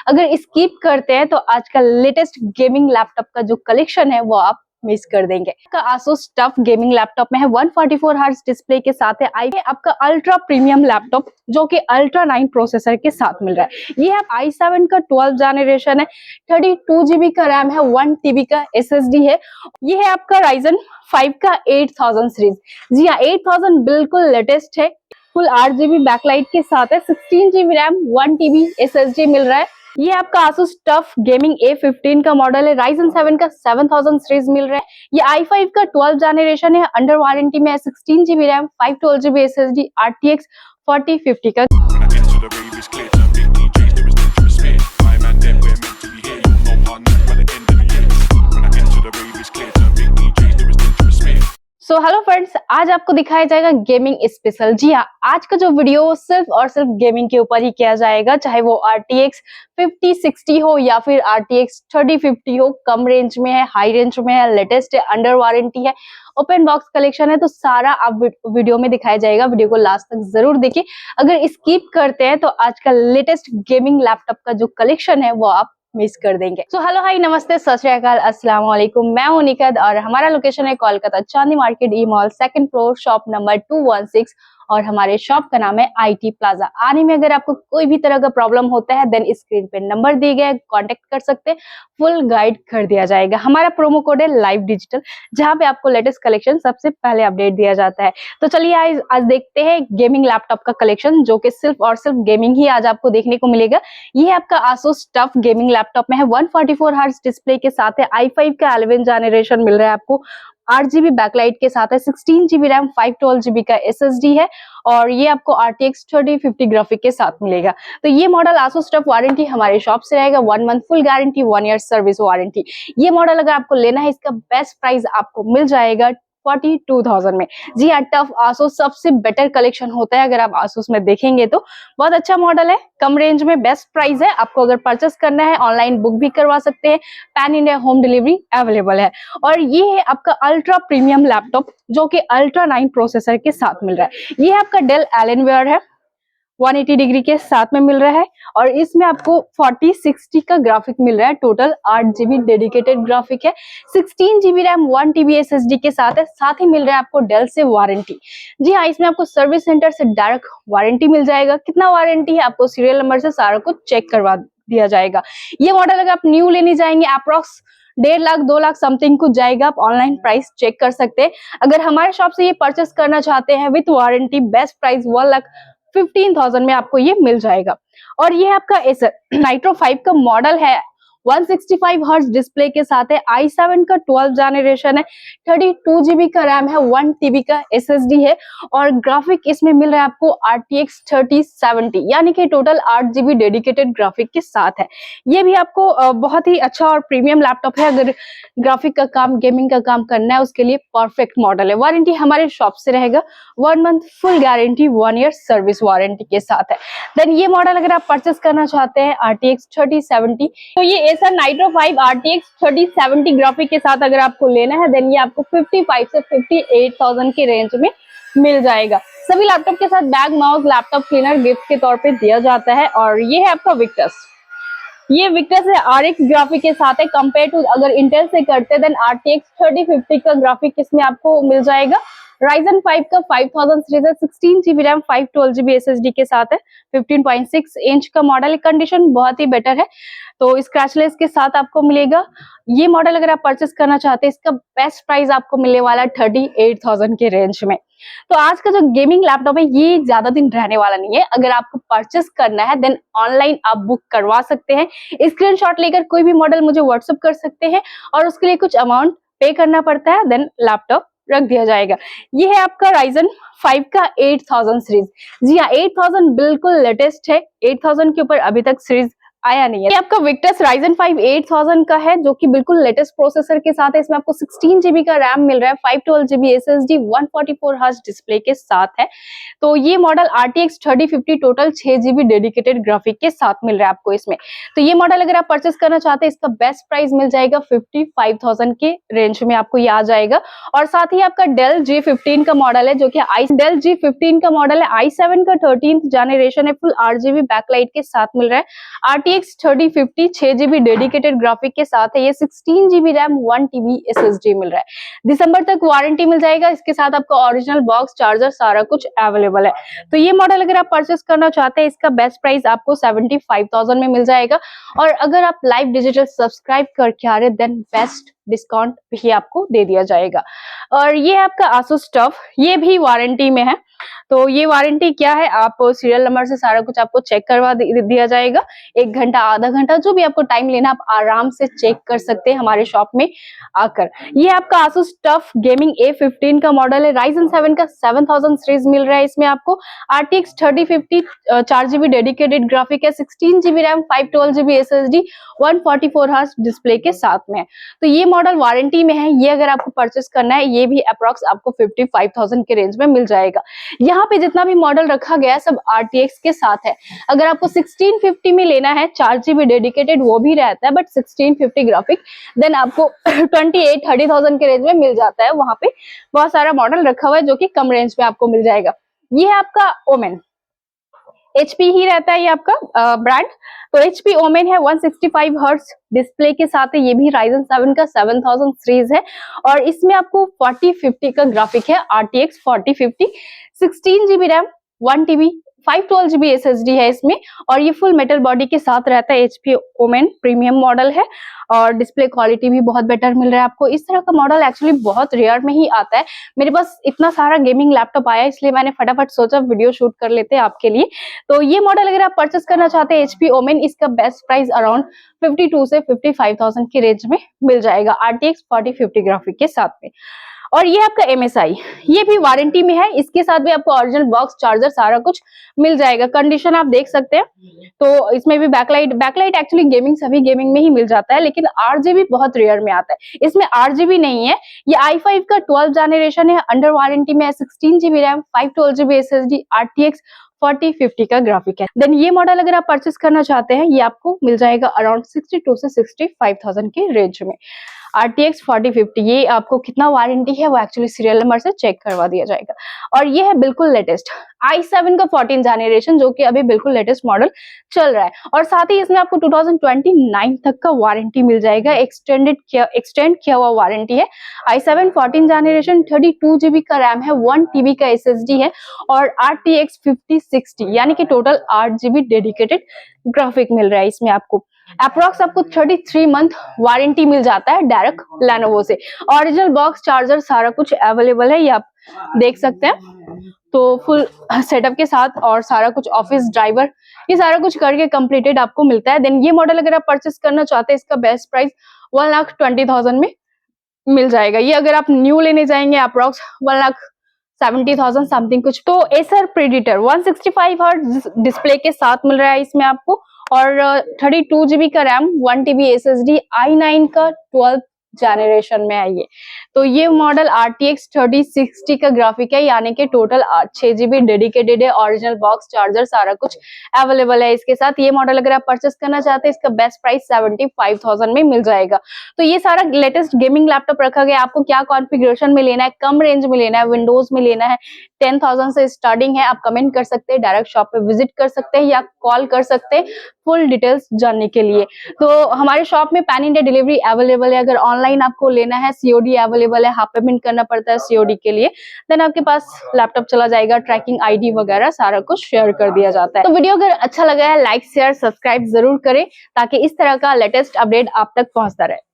अगर स्किप करते हैं तो आज का लेटेस्ट गेमिंग लैपटॉप का जो कलेक्शन है वो आप मिस कर देंगे। आपका Asus टफ गेमिंग लैपटॉप में है 144 हर्ट्ज डिस्प्ले के साथ है आपका अल्ट्रा प्रीमियम लैपटॉप जो कि अल्ट्रा 9 प्रोसेसर के साथ मिल रहा है। ये है i7 का 12 जनरेशन है, 32 GB का रैम है, 1 TB का SSD है। ये है आपका Ryzen 5 का 8000 सीरीज। जी हाँ, 8000 बिल्कुल लेटेस्ट है, फुल 8 GB बैकलाइट के साथ है, 16 GB रैम, 1 TB SSD मिल रहा है। ये आपका Asus टफ गेमिंग A15 का मॉडल है, Ryzen 7 का 7000 सीरीज मिल रहा है। ये i5 का 12 जनरेशन है, अंडर वारंटी में है, 16 GB RAM, 512 GB SSD, RTX 4050 का। सो हेलो फ्रेंड्स, आज आपको दिखाया जाएगा गेमिंग स्पेशल। जी हाँ, आज का जो वीडियो सिर्फ और सिर्फ गेमिंग के ऊपर ही किया जाएगा, चाहे वो RTX 5060 हो या फिर RTX 3050 हो। कम रेंज में है, हाई रेंज में है, लेटेस्ट है, अंडर वारंटी है, ओपन बॉक्स कलेक्शन है, तो सारा आप वीडियो में दिखाया जाएगा। वीडियो को लास्ट तक जरूर देखिए। अगर स्किप करते हैं तो आज का लेटेस्ट गेमिंग लैपटॉप का जो कलेक्शन है वो आप मिस कर देंगे। सो हेलो हाय नमस्ते सत श्री अकाल अस्सलाम वालेकुम, मैं हूं निकद और हमारा लोकेशन है Kolkata Chandni market E mall, second floor, shop number 216 और हमारे शॉप का नाम है IT प्लाजा। आने में अगर आपको कोई भी तरह का प्रॉब्लम होता है देन स्क्रीन पे नंबर दिए गए, कांटेक्ट कर सकते हैं, फुल गाइड कर दिया जाएगा। हमारा प्रोमो कोड है लाइव डिजिटल, जहां पे आपको लेटेस्ट कलेक्शन सबसे पहले अपडेट दिया जाता है। तो चलिए आज देखते हैं गेमिंग लैपटॉप का कलेक्शन, जो कि सिर्फ और सिर्फ गेमिंग ही आज आपको देखने को मिलेगा। ये आपका Asus टफ गेमिंग लैपटॉप में है, 144 हर्ट्ज डिस्प्ले के साथ है, i5 का 11 जनरेशन मिल रहा है आपको, 8 GB बैकलाइट के साथ है, 16 GB रैम, 512 GB का SSD है और ये आपको RTX 3050 ग्राफिक के साथ मिलेगा। तो ये मॉडल Asus टफ वारंटी हमारे शॉप से रहेगा, 1 month full guarantee, 1 year service warranty. ये मॉडल अगर आपको लेना है, इसका बेस्ट प्राइस आपको मिल जाएगा 42,000 में। जी हाँ, टफ Asus सबसे बेटर कलेक्शन होता है। अगर आप Asus में देखेंगे तो बहुत अच्छा मॉडल है, कम रेंज में बेस्ट प्राइस है। आपको अगर परचेस करना है ऑनलाइन बुक भी करवा सकते हैं, pan India home delivery available है। और ये है आपका अल्ट्रा प्रीमियम लैपटॉप जो कि अल्ट्रा 9 प्रोसेसर के साथ मिल रहा है। ये आपका डेल एलिनवेयर है, 180 डिग्री के साथ में मिल रहा है और इसमें आपको 4060 का ग्राफिक मिल रहा है। टोटल 8 GB डेडिकेटेड ग्राफिक है, 16 GB रैम, 1 TB SSD के साथ है। साथ ही मिल रहा है आपको डेल से वारंटी। जी हाँ, इसमें आपको सर्विस सेंटर से डायरेक्ट वारंटी मिल जाएगा। कितना वारंटी है आपको सीरियल नंबर से सारा कुछ चेक करवा दिया जाएगा। ये मॉडल अगर आप न्यू लेने जाएंगे अप्रॉक्स 1.5 लाख 2 लाख समथिंग कुछ जाएगा। आप ऑनलाइन प्राइस चेक कर सकते हैं। अगर हमारे शॉप से ये परचेस करना चाहते हैं विथ वारंटी, बेस्ट प्राइस 1,15,000 में आपको ये मिल जाएगा। और ये आपका एसर नाइट्रो 5 का मॉडल है, 165 हर्ट्ज डिस्प्ले के साथ है, i7 का 12 जनरेशन है, 32 GB का रैम है, 1 TB का SSD है और ग्राफिक इसमें मिल रहा है आपको RTX 3070, यानी कि टोटल 8 GB डेडिकेटेड ग्राफिक के साथ है। ये भी आपको बहुत ही अच्छा और प्रीमियम लैपटॉप है। अगर ग्राफिक का काम, गेमिंग का काम करना है उसके लिए परफेक्ट मॉडल है। वारंटी हमारे शॉप से रहेगा, 1 month full guarantee, 1 year service warranty के साथ है। देन ये मॉडल अगर आप परचेस करना चाहते हैं RTX 3070, तो ये एसर नाइट्रो 5 RTX 3070 ग्राफिक के साथ अगर आपको लेना है देन ये आपको 55 से 58,000 के रेंज में मिल जाएगा। सभी लैपटॉप के साथ bag, mouse, laptop cleaner gift के तौर पे दिया जाता है। और ये है आपका विक्टस, ये विक्टस है RX ग्राफिक के साथ है। कंपेयर टू अगर इंटेल से करते हैं देन RTX 3050 का ग्राफिक इसमें आपको मिल जाएगा। Ryzen 5 का 5000 सीरीज है, 16 GB रैम, 512 GB SSD के साथ है, 15.6 इंच का मॉडल है। कंडीशन बहुत ही बेटर है, तो स्क्रैचलेस के साथ आपको मिलेगा। ये मॉडल अगर आप परचेस करना चाहते हैं, इसका बेस्ट प्राइस आपको मिलने वाला है 38,000 के रेंज में। तो आज का जो गेमिंग लैपटॉप है ये ज्यादा दिन रहने वाला नहीं है। अगर आपको परचेस करना है देन ऑनलाइन आप बुक करवा सकते हैं। स्क्रीनशॉट लेकर कोई भी मॉडल मुझे व्हाट्सएप कर सकते हैं और उसके लिए कुछ अमाउंट पे करना पड़ता है, देन लैपटॉप रख दिया जाएगा। ये है आपका Ryzen 5 का 8000 सीरीज। जी हाँ, 8000 बिल्कुल लेटेस्ट है, 8000 के ऊपर अभी तक सीरीज आया नहीं है। ये आपका विक्टस Ryzen 5 8000 का है, जो कि बिल्कुल लेटेस्ट प्रोसेसर के साथ है। इसमें आपको 16 GB का रैम मिल रहा है, 512 GB SSD, 144 हर्ट्ज डिस्प्ले के साथ है। तो ये model RTX 3050 total 6 GB dedicated graphic के साथ मिल रहा है आपको इसमें। तो ये मॉडल अगर आप परचेस करना चाहते हैं, इसका बेस्ट प्राइस मिल जाएगा 55,000 के रेंज में आपको ये आ जाएगा। और साथ ही आपका डेल G15 का मॉडल है, जो कि डेल G15 का मॉडल है, i7 का 13th जनरेशन है, फुल 8 GB बैकलाइट के साथ मिल रहा है। RTX 3050 6GB डेडिकेटेड ग्राफिक के साथ है। ये 16GB रैम 1TB SSD मिल रहा है। दिसंबर तक वारंटी मिल जाएगा। इसके साथ आपको ओरिजिनल बॉक्स, चार्जर सारा कुछ अवेलेबल है। तो ये मॉडल अगर आप परचेस करना चाहते हैं, इसका बेस्ट प्राइस आपको 75,000 में मिल जाएगा। और अगर आप लाइव डिजिटल सब्सक्राइब करके आ रहे देन बेस्ट डिस्काउंट भी आपको दे दिया जाएगा। और ये आपका आसूस टफ, ये भी वारंटी में है। तो ये वारंटी क्या है, आप सीरियल नंबर से सारा कुछ आपको चेक करवा दिया जाएगा। 1 घंटा, आधा घंटा, जो भी आपको टाइम लेना, आप आराम से चेक कर सकते हैं हमारे शॉप में आकर। ये आपका आसूस टफ गेमिंग A15 का मॉडल है। Ryzen 7 का 7000 सीरीज मिल रहा है। इसमें आपको RTX 3050 4GB डेडिकेटेड ग्राफिक है, 16GB RAM, 512GB SSD, 144 hertz display के साथ में है। तो ये मॉडल वारंटी में है। ये अगर आपको परचेस करना है, ये भी अप्रॉक्स आपको 55,000 के रेंज में मिल जाएगा। यहाँ पे जितना भी मॉडल रखा गया है सब RTX के साथ है। अगर आपको 1650 में लेना है, 4GB डेडिकेटेड वो भी रहता है, बट 1650 ग्राफिक देन आपको 28-30,000 के रेंज में मिल जाता है। वहां पे बहुत सारा मॉडल रखा हुआ है जो कि कम रेंज में आपको मिल जाएगा। ये है आपका ओमेन, HP ही रहता है ये आपका ब्रांड। तो HP ओमेन है, 165 हर्ट्ज डिस्प्ले के साथ है। ये भी Ryzen 7 का 7000 सीरीज है और इसमें आपको 4050 का ग्राफिक है, RTX 4050, 16GB RAM, 1TB, 512GB SSD है इसमें। और ये फुल मेटल बॉडी के साथ रहता है। HP ओमेन प्रीमियम मॉडल है और डिस्प्ले क्वालिटी भी बहुत बेटर मिल रहा है आपको। इस तरह का मॉडल एक्चुअली बहुत रेयर में ही आता है। मेरे पास इतना सारा गेमिंग लैपटॉप आया, इसलिए मैंने फटाफट सोचा वीडियो शूट कर लेते हैं आपके लिए। तो ये मॉडल अगर आप परचेस करना चाहते हैं HP ओमेन, इसका बेस्ट प्राइस अराउंड 52 से 55,000 की रेंज में मिल जाएगा, RTX 4050 ग्राफिक के साथ में। और ये आपका MSI, ये भी वारंटी में है। इसके साथ भी आपको ओरिजिनल बॉक्स, चार्जर सारा कुछ मिल जाएगा। कंडीशन आप देख सकते हैं। तो इसमें भी बैकलाइट एक्चुअली गेमिंग, सभी गेमिंग में ही मिल जाता है, लेकिन RGB बहुत रेयर में आता है। इसमें RGB नहीं है। ये i5 का 12 जनरेशन है, अंडर वारंटी में है, 16GB RAM, 512GB SSD, RTX 4050 का ग्राफिक है। देन ये मॉडल अगर आप परचेस करना चाहते हैं, ये आपको मिल जाएगा अराउंड 62 से 65,000 के रेंज में, RTX 4050। ये आपको कितना वारंटी है वो एक्चुअली सीरियल नंबर से चेक करवा दिया जाएगा। और ये है बिल्कुल लेटेस्ट i7 का 14 जनरेशन, जो कि अभी बिल्कुल लेटेस्ट मॉडल चल रहा है। और साथ ही इसमें आपको 2029 तक का वारंटी मिल जाएगा, एक्सटेंड किया हुआ वारंटी है। i7 14 जनरेशन, 32GB का रैम है, 1TB का SSD है और RTX 5060 यानी कि टोटल 8GB डेडिकेटेड ग्राफिक मिल रहा है इसमें आपको। अप्रॉक्स आपको 33 मंथ वारंटी मिल जाता है डायरेक्ट लेनोवो से। ओरिजिनल बॉक्स, चार्जर सारा कुछ अवेलेबल है, ये आप देख सकते हैं। तो फुल सेटअप के साथ और सारा कुछ, ऑफिस ड्राइवर, ये सारा कुछ करके कंप्लीटेड आपको मिलता है। देन ये मॉडल अगर आप परचेस करना चाहते हैं, इसका बेस्ट प्राइस 1,20,000 में मिल जाएगा। ये अगर आप न्यू लेने जाएंगे अप्रॉक्स 1,70,000 समथिंग कुछ। तो एसर प्रेडिटर 165 हर्ट्ज डिस्प्ले के साथ मिल रहा है इसमें आपको और 32GB का रैम, 1TB SSD, i9 का 12 जनरेशन में है ये। तो ये मॉडल RTX 3060 का ग्राफिक है, यानी कि टोटल 6GB डेडिकेटेड है। ओरिजिनल बॉक्स, चार्जर सारा कुछ अवेलेबल है इसके साथ। ये मॉडल अगर आप परचेस करना चाहते हैं, इसका बेस्ट प्राइस 75,000 में मिल जाएगा। तो ये सारा लेटेस्ट गेमिंग लैपटॉप रखा गया। आपको क्या कॉन्फ़िगरेशन में लेना है, कम रेंज में लेना है, विंडोज में लेना है, 10,000 से स्टार्टिंग है। आप कमेंट कर सकते हैं, डायरेक्ट शॉप पे विजिट कर सकते हैं या कॉल कर सकते हैं फुल डिटेल्स जानने के लिए। तो हमारे शॉप में पैन इंडिया डिलीवरी अवेलेबल है। अगर ऑनलाइन आपको लेना है, COD अवेलेबल है, हाफ पेमेंट करना पड़ता है COD के लिए। देन आपके पास लैपटॉप चला जाएगा, ट्रैकिंग ID वगैरह सारा कुछ शेयर कर दिया जाता है। तो वीडियो अगर अच्छा लगा है, लाइक, शेयर, सब्सक्राइब जरूर करें ताकि इस तरह का लेटेस्ट अपडेट आप तक पहुंचता रहे।